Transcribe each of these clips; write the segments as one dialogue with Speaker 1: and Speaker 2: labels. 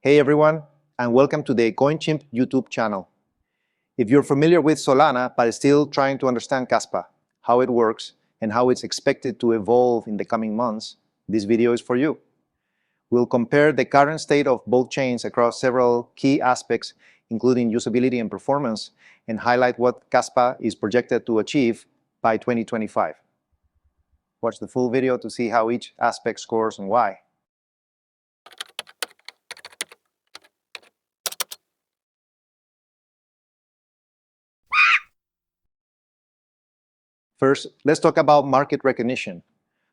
Speaker 1: Hey everyone, and welcome to the CoinChimp YouTube channel. If you're familiar with Solana but still trying to understand Kaspa, how it works, and how it's expected to evolve in the coming months, this video is for you. We'll compare the current state of both chains across several key aspects, including usability and performance, and highlight what Kaspa is projected to achieve by 2025. Watch the full video to see how each aspect scores and why. First, let's talk about market recognition.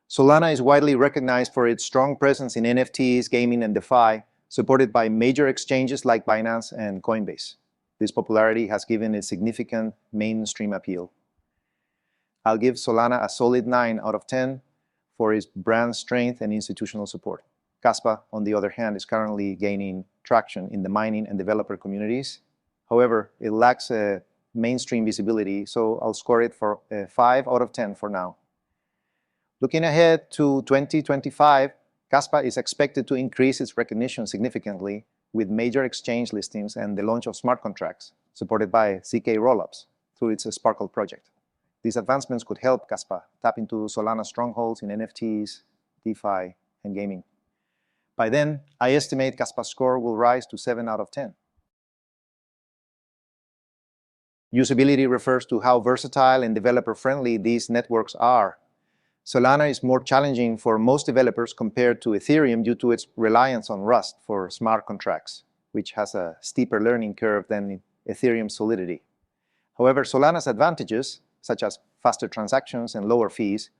Speaker 1: Solana is widely recognized for its strong presence in NFTs, gaming, and DeFi, supported by major exchanges like Binance and Coinbase. This popularity has given it significant mainstream appeal. I'll give Solana a solid 9 out of 10 for its brand strength and institutional support. Kaspa, on the other hand, is currently gaining traction in the mining and developer communities. However, it lacks a mainstream visibility, so I'll score it for a 5 out of 10 for now. Looking ahead to 2025, Kaspa is expected to increase its recognition significantly with major exchange listings and the launch of smart contracts supported by zk-Rollups through its Sparkle project. These advancements could help Kaspa tap into Solana's strongholds in NFTs, DeFi, and gaming. By then, I estimate Kaspa's score will rise to 7 out of 10. Usability refers to how versatile and developer-friendly these networks are. Solana is more challenging for most developers compared to Ethereum due to its reliance on Rust for smart contracts, which has a steeper learning curve than Ethereum's Solidity. However, Solana's advantages, such as faster transactions and lower fees,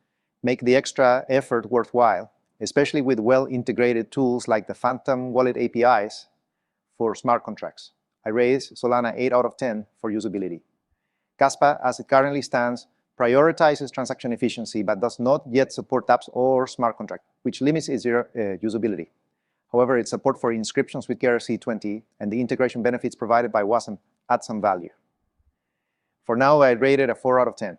Speaker 1: make the extra effort worthwhile, especially with well-integrated tools like the Phantom Wallet APIs for smart contracts. I raise Solana 8 out of 10 for usability. Kaspa, as it currently stands, prioritizes transaction efficiency but does not yet support dApps or smart contracts, which limits its usability. However, its support for inscriptions with ERC20 and the integration benefits provided by Wasm add some value. For now, I rate it a 4 out of 10.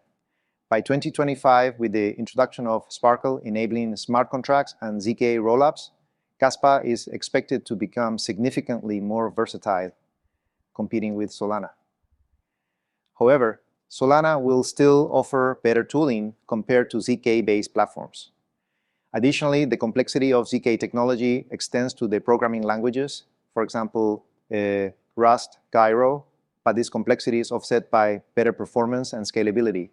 Speaker 1: By 2025, with the introduction of Sparkle enabling smart contracts and zk-Rollups, Kaspa is expected to become significantly more versatile, competing with Solana. However, Solana will still offer better tooling compared to zk-based platforms. Additionally, the complexity of zk technology extends to the programming languages, for example, Rust, Gyro, but this complexity is offset by better performance and scalability.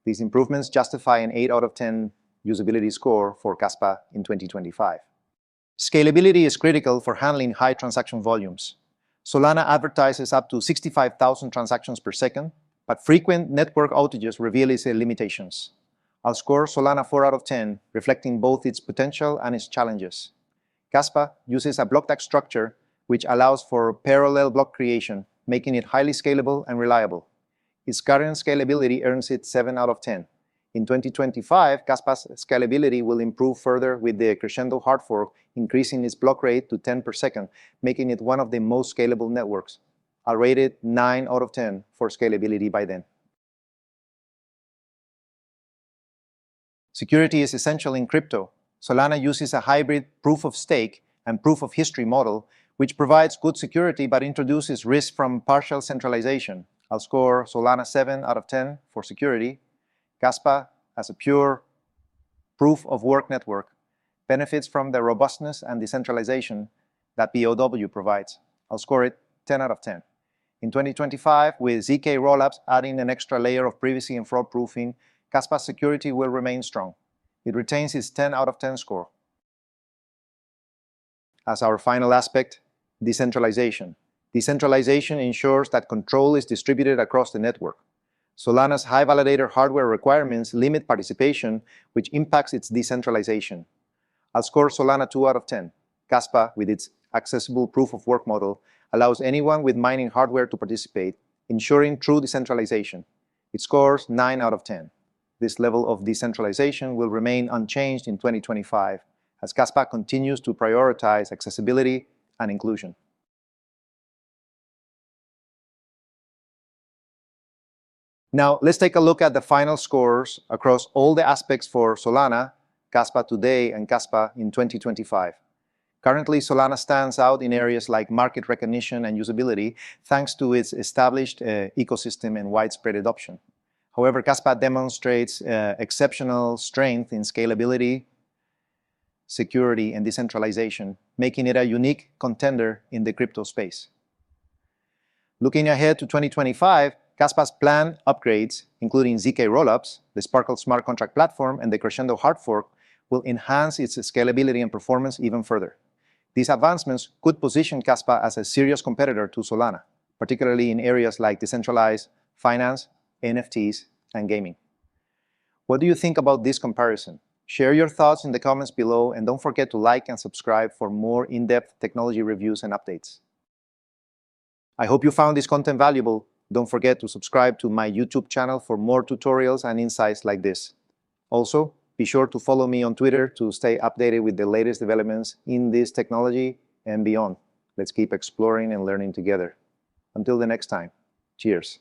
Speaker 1: These improvements justify an 8 out of 10 usability score for Kaspa in 2025. Scalability is critical for handling high transaction volumes. Solana advertises up to 65,000 transactions per second, but frequent network outages reveal its limitations. I'll score Solana 4 out of 10, reflecting both its potential and its challenges. Kaspa uses a block stack structure which allows for parallel block creation, making it highly scalable and reliable. Its current scalability earns it 7 out of 10. In 2025, Kaspa's scalability will improve further with the Crescendo hard fork, increasing its block rate to 10 per second, making it one of the most scalable networks. I'll rate it 9 out of 10 for scalability by then. Security is essential in crypto. Solana uses a hybrid proof-of-stake and proof-of-history model, which provides good security but introduces risk from partial centralization. I'll score Solana 7 out of 10 for security. Kaspa, as a pure proof-of-work network, benefits from the robustness and decentralization that POW provides. I'll score it 10 out of 10. In 2025, with zk-Rollups adding an extra layer of privacy and fraud proofing, Kaspa's security will remain strong. It retains its 10 out of 10 score. As our final aspect, decentralization. Decentralization ensures that control is distributed across the network. Solana's high validator hardware requirements limit participation, which impacts its decentralization. I'll score Solana 2 out of 10. Kaspa, with its accessible proof-of-work model, allows anyone with mining hardware to participate, ensuring true decentralization. It scores 9 out of 10. This level of decentralization will remain unchanged in 2025 as Kaspa continues to prioritize accessibility and inclusion. Now, let's take a look at the final scores across all the aspects for Solana, Kaspa today, and Kaspa in 2025. Currently, Solana stands out in areas like market recognition and usability thanks to its established ecosystem and widespread adoption. However, Kaspa demonstrates exceptional strength in scalability, security, and decentralization, making it a unique contender in the crypto space. Looking ahead to 2025, Kaspa's planned upgrades, including zk-Rollups, the Sparkle smart contract platform, and the Crescendo hard fork, will enhance its scalability and performance even further. These advancements could position Kaspa as a serious competitor to Solana, particularly in areas like decentralized finance, NFTs, and gaming. What do you think about this comparison? Share your thoughts in the comments below, and don't forget to like and subscribe for more in-depth technology reviews and updates. I hope you found this content valuable. Don't forget to subscribe to my YouTube channel for more tutorials and insights like this. Also, be sure to follow me on Twitter to stay updated with the latest developments in this technology and beyond. Let's keep exploring and learning together. Until the next time, cheers.